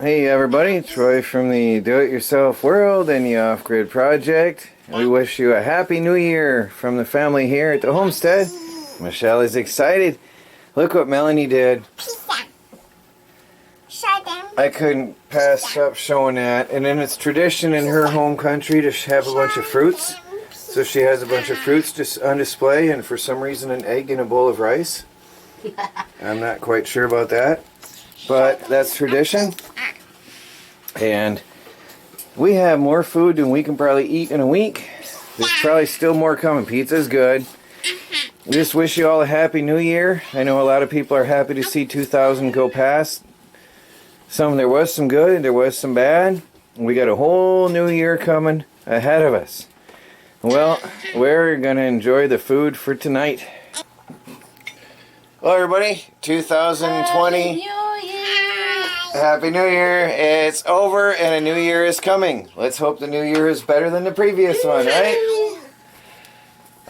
Hey everybody, it's Roy from the Do-It-Yourself World and the Off-Grid Project. We wish you a Happy New Year from the family here at the homestead. Michelle is excited. Look what Melanie did. I couldn't pass up showing that. And then it's tradition in her home country to have a bunch of fruits. So she has a bunch of fruits just on display, and for some reason an egg in a bowl of rice. I'm not quite sure about that, but that's tradition. And we have more food than we can probably eat in a week. There's probably still more coming. Pizza's good. We just wish you all a Happy New Year. I know a lot of people are happy to see 2000 go past. There was some good, there was some bad. We got a whole new year coming ahead of us. Well, we're going to enjoy the food for tonight. Hello everybody, 2020. Happy New Year. It's over and a new year is coming. Let's hope the new year is better than the previous one, right?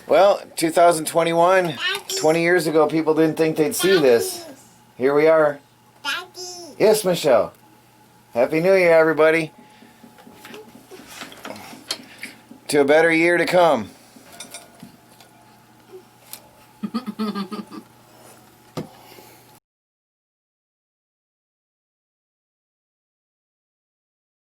Well, 2021, 20 years ago, people didn't think they'd see this. Here we are. Yes, Michelle. Happy New Year, everybody. To a better year to come.